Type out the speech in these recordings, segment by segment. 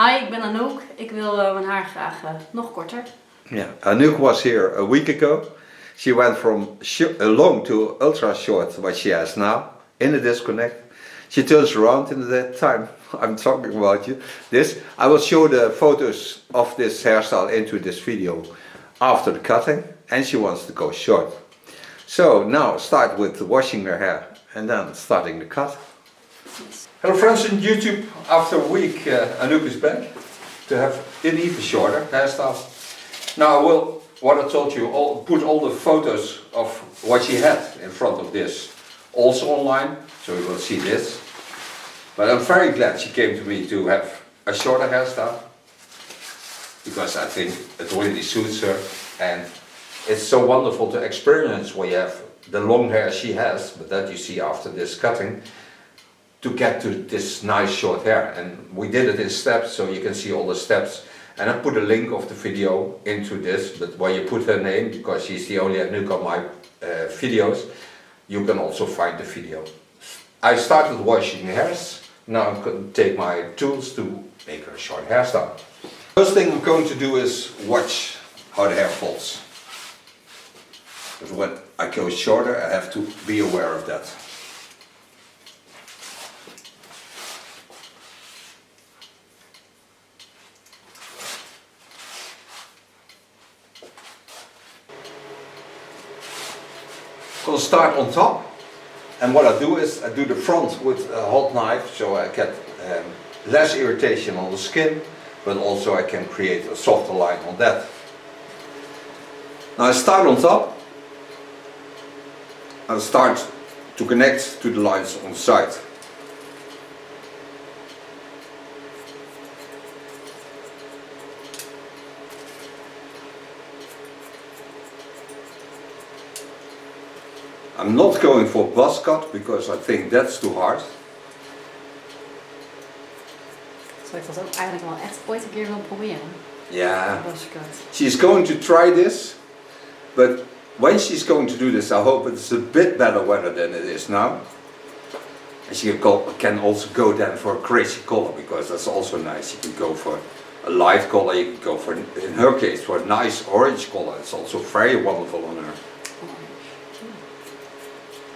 Hi, ik ben Anouk. Ik wil mijn haar graag nog korter. Yeah, Anouk was here a week ago. She went from long to ultra short, what she has now, in the disconnect. She turns around in that time I'm talking about this. I will show the photos of this hairstyle into this video after the cutting, and she wants to go short. So now start with washing her hair and then starting the cut. Yes. Hello friends in YouTube, after a week Anouk is back to have an even shorter hairstyle. Now I will, what I told you, put all the photos of what she had in front of this also online, so you will see this. But I'm very glad she came to me to have a shorter hairstyle, because I think it really suits her, and it's so wonderful to experience when you have the long hair she has, but that you see after this cutting, to get to this nice short hair. And we did it in steps, so you can see all the steps. And I put a link of the video into this, but when you put her name, because she's the only Anouk on my videos, you can also find the video. I started washing hairs. Now I'm going to take my tools to make her short hairstyle. First thing I'm going to do is watch how the hair falls. But when I go shorter, I have to be aware of that. I'll start on top, and what I do is I do the front with a hot knife, so I get less irritation on the skin, but also I can create a softer line on that. Now I start on top. I'll start to connect to the lines on the side. I'm not going for buzz cut because I think that's too hard. Zou ik dat ook eigenlijk wel echt ooit een keer willen proberen? Yeah. Buzzcut. She's going to try this, but when she's going to do this, I hope it's a bit better weather than it is now. And she can also go then for a crazy color, because that's also nice. You can go for a light color, you can go for, in her case, for a nice orange color. It's also very wonderful on her.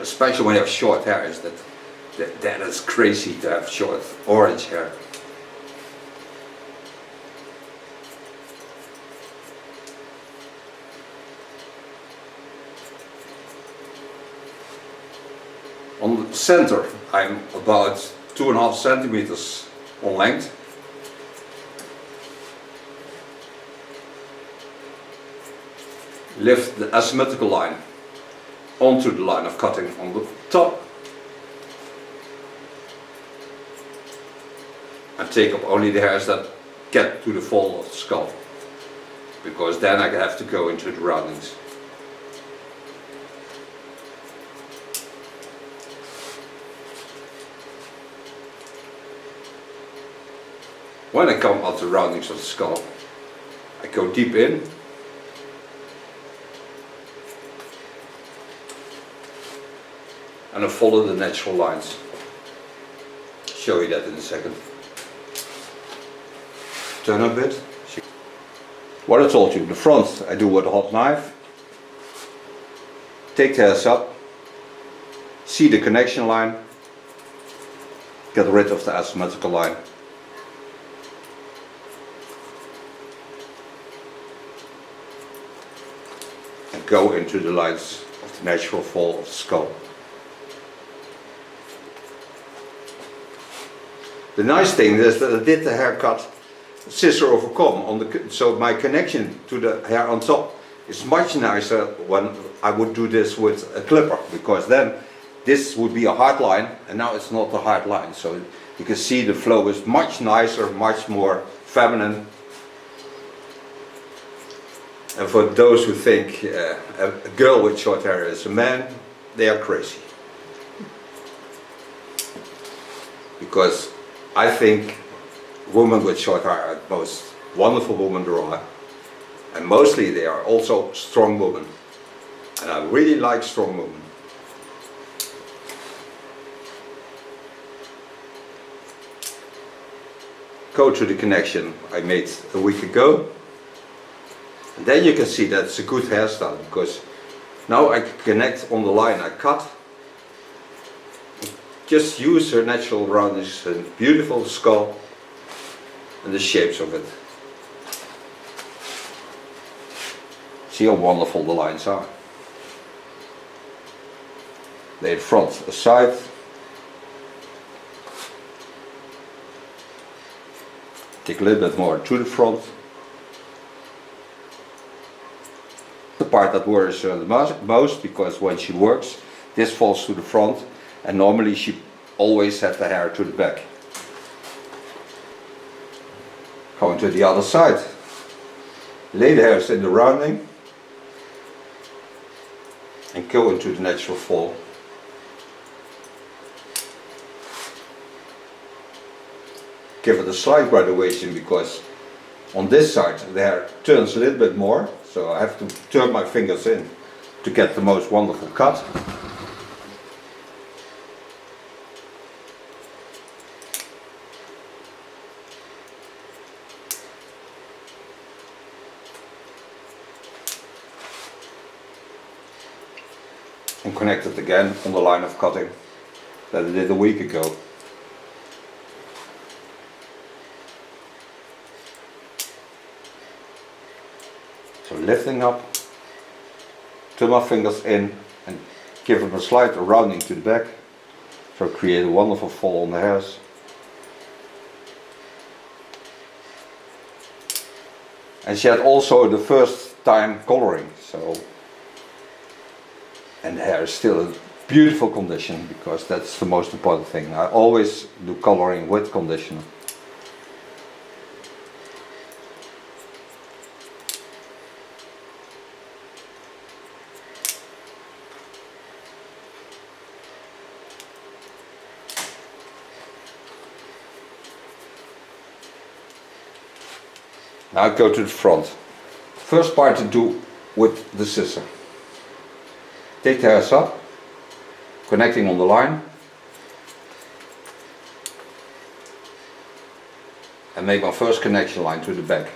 Especially when you have short hair, is that is crazy to have short orange hair. On the center, I'm about 2.5 centimeters on length. Lift the asymmetrical line onto the line of cutting on the top, and take up only the hairs that get to the fold of the skull, because then I have to go into the roundings. When I come at the roundings of the skull, I go deep in. And I follow the natural lines. Show you that in a second. Turn a bit. What I told you, the front I do with a hot knife. Take the hairs up. See the connection line. Get rid of the asymmetrical line. And go into the lines of the natural fall of the skull. The nice thing is that I did the haircut scissor over comb, so my connection to the hair on top is much nicer when I would do this with a clipper, because then this would be a hard line, and now it's not a hard line. So you can see the flow is much nicer, much more feminine. And for those who think a girl with short hair is a man, they are crazy. Because I think women with short hair are the most wonderful women there are, and mostly they are also strong women, and I really like strong women. go to the connection I made a week ago. And then you can see that it's a good hairstyle, because now I can connect on the line I cut. Just use her natural roundness and beautiful skull and the shapes of it. See how wonderful the lines are. Lay the front aside. Take a little bit more to the front. The part that worries her the most, because when she works, this falls to the front, and normally she always had the hair to the back. Going to the other side. Lay the hairs in the rounding and go into the natural fall. Give it a slight graduation, because on this side the hair turns a little bit more, so I have to turn my fingers in to get the most wonderful cut. And connect it again on the line of cutting that I did a week ago. So lifting up, turn my fingers in and give them a slight rounding to the back, so create a wonderful fall on the hairs. And she had also the first time coloring, so, and the hair is still in beautiful condition, because that's the most important thing. I always do coloring with conditioner. Now go to the front. First part to do with the scissor. Take the hairs up, connecting on the line, and make my first connection line to the back.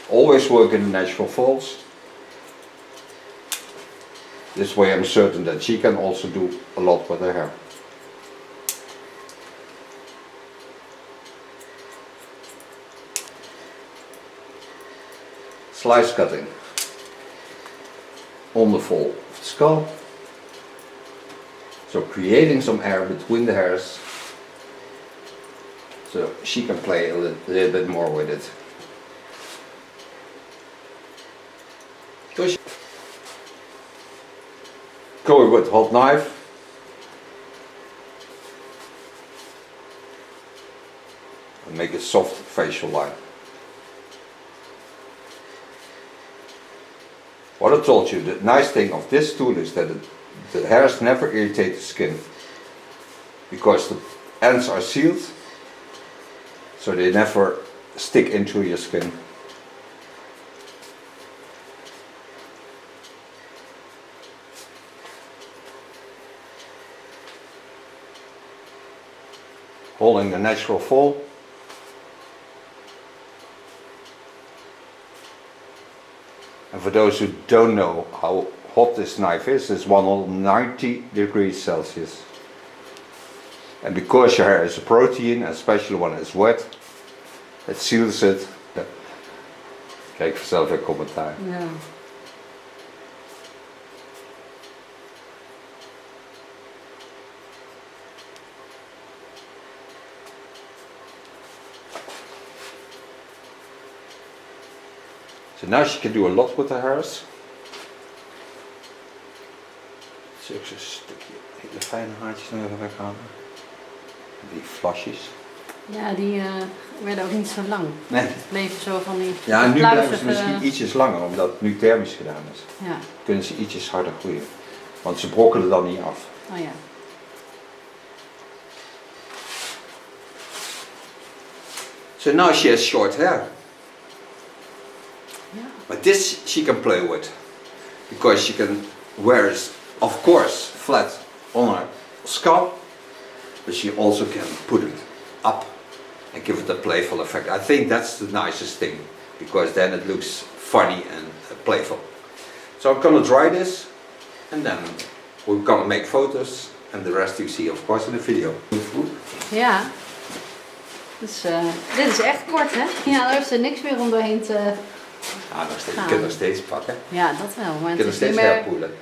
Always work in the natural folds. This way I'm certain that she can also do a lot with her hair. Slice cutting on the fall of the skull. So creating some air between the hairs, so she can play a little bit more with it. Push. Go with hot knife. And make a soft facial line. What I told you, the nice thing of this tool is that the hairs never irritate the skin, because the ends are sealed, so they never stick into your skin. Holding the natural fall. And for those who don't know how hot this knife is, it's 190 degrees Celsius. And because your hair is a protein, especially when it's wet, it seals it. Kijk vanzelf een commentaar. Ja. So now she can do a lot with her hairs. Zulke zo'n stukje hele fijne haartjes nog even weghalen. Die flasjes. Ja, die werden ook niet zo lang. Nee. Het bleven zo van die Ja, nu blijven ze pluizige- misschien ietsjes langer, omdat het nu thermisch gedaan is. Ja, Kunnen ze ietsjes harder groeien. Want ze brokkelen dan niet af. oh ja. So now she has short hair. But this she can play with, because she can wear it, of course, flat on her scalp, but she also can put it up and give it a playful effect. I think that's the nicest thing, because then it looks funny and playful. So I'm gonna dry this, and then we're gonna make photos, and the rest you see of course in the video. Ja. Dus dit is echt kort, hè? Ja, er is er niks meer om doorheen te... Ja, nog steeds, je kunt nog steeds pakken. Ja, dat wel. Maar Je het kunt nog is steeds niet meer... herpoelen.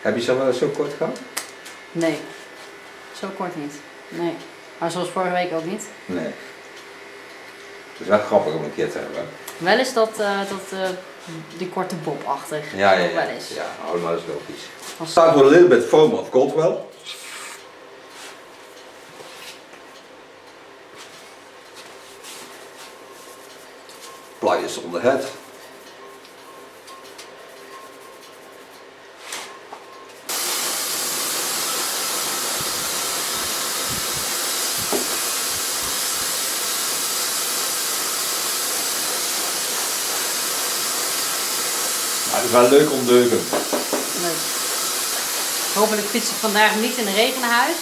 Heb je zo wel eens zo kort gehad? Nee. Zo kort niet. Nee. Maar zoals vorige week ook niet. Nee. Het is wel grappig om een keer te hebben. Wel is dat, die korte bob-achtig. Ja, Nog wel eens. Ja, oh, maar dat is logisch. Als- Start with a little bit foam of Goldwell. Apply this on the head. Maar het is wel leuk om deuken. Leuk. Hopelijk fiets ik vandaag niet in de regen naar huis.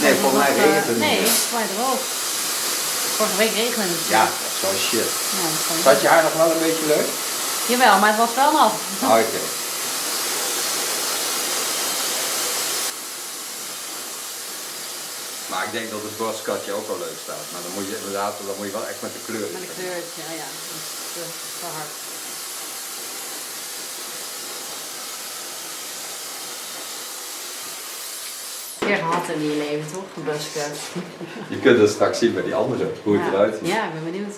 Nee, volgens mij regent het niet. Nee, volgens mij er ook. Vorige week regende het. Ja, dat is wel shit. Ja, dat is gewoon- Zat je haar nog wel een beetje leuk? Jawel, maar het was wel nat. Oké. Maar ik denk dat het boskatje ook wel leuk staat. Maar dan moet je inderdaad, dan moet je wel echt met de kleur. Met de kleur, ja. Dat is te hard. Een keer gehad in je leven, toch? Een buscut. Je kunt het straks zien bij die andere, hoe het eruit ziet. Ja, ik ben benieuwd.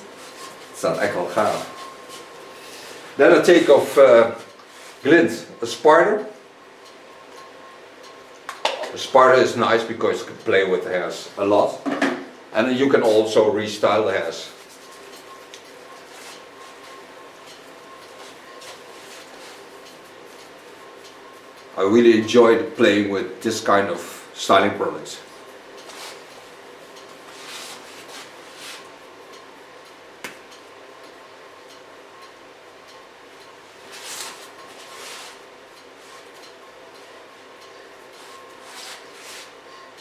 Het staat echt wel gaaf. Then I take off glint, a spider. A spider is nice because you can play with the hairs a lot. And you can also restyle the hairs. I really enjoyed playing with this kind of styling products.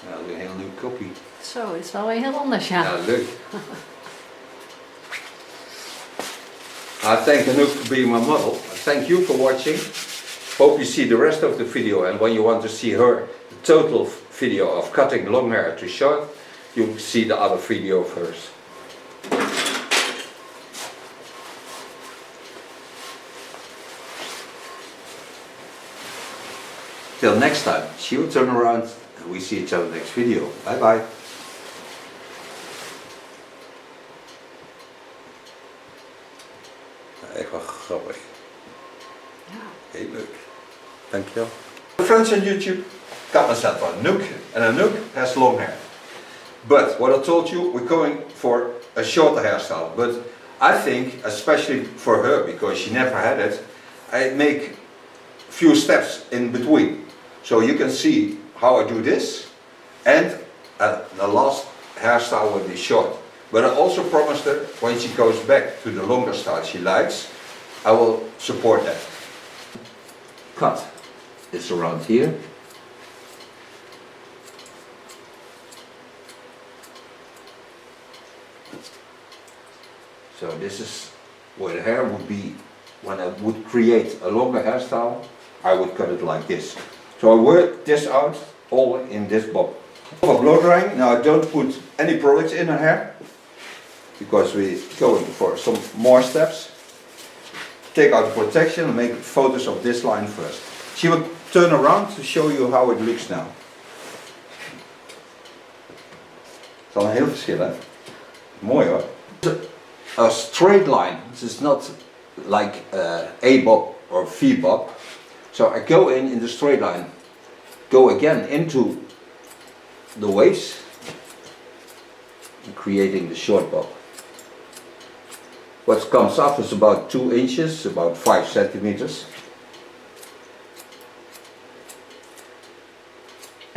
Ja, dat is een heel nieuw kopie. Zo, het is wel weer heel anders, ja. Ja, leuk. I thank Anouk for being my model. Thank you for watching. Hope you see the rest of the video, and when you want to see her the total video of cutting long hair to short, you see the other video first. Till next time, she'll turn around and we see each other next video. Bye bye. Echt wel grappig. Ja. Heel leuk. Dankjewel. Friends on YouTube, got myself a Anouk, and Anouk has long hair. But what I told you, we're going for a shorter hairstyle. But I think, especially for her, because she never had it, I make few steps in between. So you can see how I do this, and the last hairstyle will be short. But I also promised her, when she goes back to the longer style she likes, I will support that. Cut is around here. So this is where the hair would be. When I would create a longer hairstyle, I would cut it like this. So I work this out all in this bob. For blow drying, now I don't put any products in her hair, because we're going for some more steps. Take out the protection and make photos of this line first. She will turn around to show you how it looks now. Het is al een heel verschil, hè? Mooi hoor. A straight line, this is not like A bob or V bob. So I go in the straight line, go again into the waves, creating the short bob. What comes up is about 2 inches, about 5 centimeters.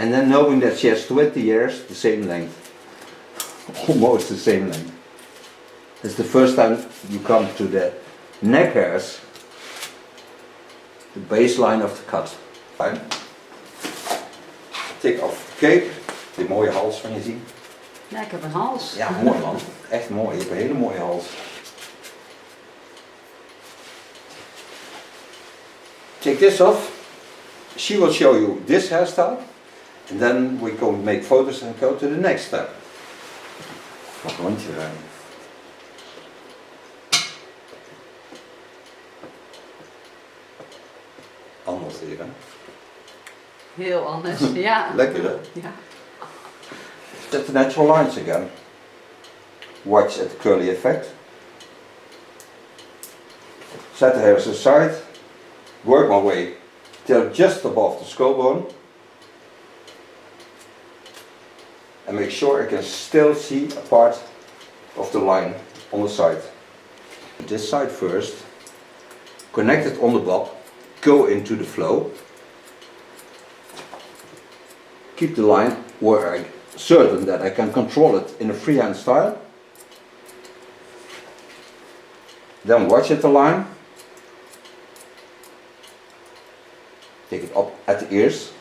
And then knowing that she has 20 years, the same length. Almost the same length. It's the first time you come to the neck hairs, the baseline of the cut. Fine. Take off the cape, die mooie hals van je zien. Ja, ik heb een hals. Ja, mooi man. Echt mooi. Je hebt een hele mooie hals. Take this off. She will show you this hairstyle. And then we go make photos and go to the next step. Nog een rondje rijden. Anders hier, hè? Heel anders, ja. Lekker, hè? Ja. Set the natural lines again. Watch at the curly effect. Set the hairs aside. Work my way till just above the skull bone. And make sure I can still see a part of the line on the side. This side first. Connect it on the bob. Go into the flow. Keep the line where I'm certain that I can control it in a freehand style. Then watch at the line. Take it up at the ears.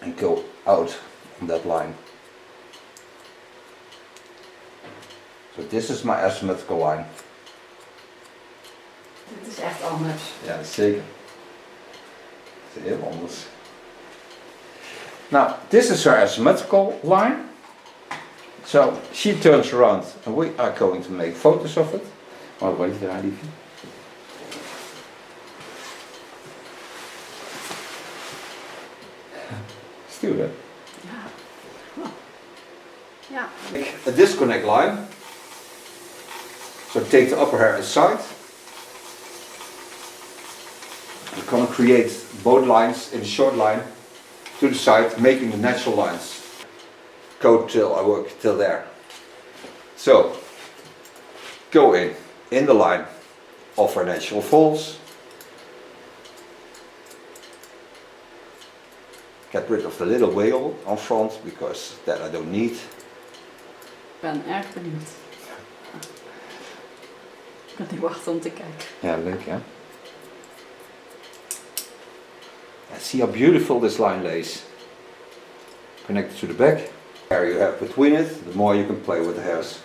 And go out on that line. So this is my asymmetrical line. Dit is echt anders. Ja, zeker. Het is heel anders. Now, this is her asymmetrical line. So she turns around and we are going to make photos of it. Maar wat je daar liefje? Stuur hè? Ja. Oh. Ja. Make a disconnect line. So take the upper hair aside. We're going to create both lines in a short line to the side, making the natural lines. Go till I work till there. So, go in the line of our natural folds. Get rid of the little wale on front because that I don't need. Ik ben erg benieuwd. Ik kan niet wachten om te kijken. Ja, leuk hè? And see how beautiful this line lays. Connected to the back. The hair you have between it, the more you can play with the hairs.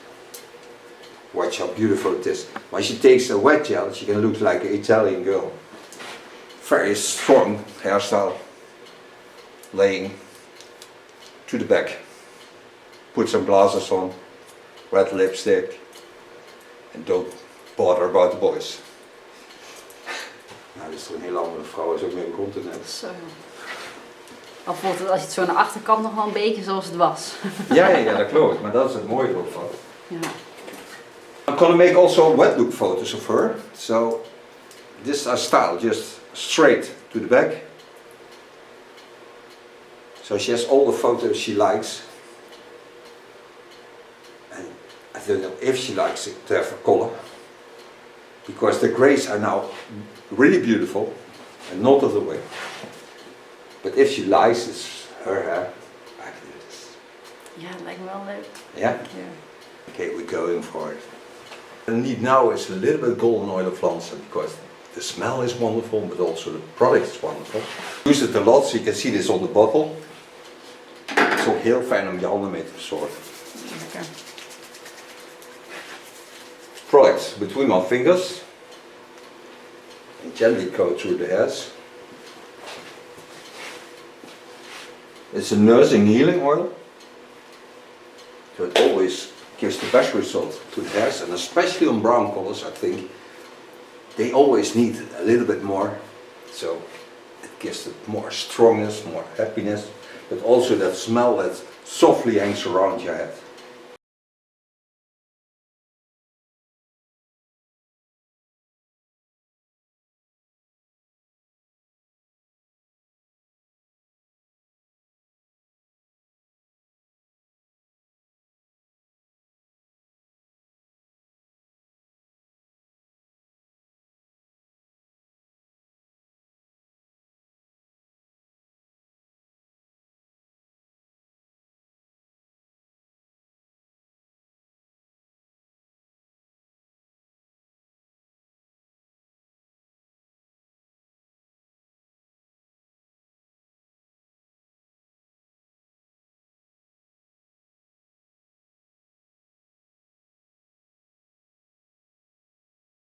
Watch how beautiful it is. When she takes a wet gel, she can look like an Italian girl. Very strong hairstyle. Laying to the back. Put some glasses on, red lipstick, and don't bother about the boys. Nou, dit is toch een heel andere vrouw, is ook meer continent. Zo. Of voelt het als je het zo naar de achterkant nog wel een beetje zoals het was. Ja, dat klopt, maar dat is het mooie ervan. Ja. I'm gonna make also wet look photos of her. So this is our style, just straight to the back. So she has all the photos she likes. And I don't know if she likes it to have a color. Because the grays are now really beautiful and not of the way. But if she likes it's her hair, I can do this. Ja, het lijkt me wel leuk. Yeah? Ja. Okay, we're going for it. The need now is a little bit golden oil of Lanza because the smell is wonderful, but also the product is wonderful. Use it a lot, so you can see this on the bottle. Het is ook heel fijn om je handen mee te verzorgen. Lekker. Product between my fingers. And gently go through the hairs. It's a nursing healing oil. So it always gives the best result to the hairs, and especially on brown colors, I think they always need a little bit more. So it gives it more strongness, more happiness, but also that smell that softly hangs around your head.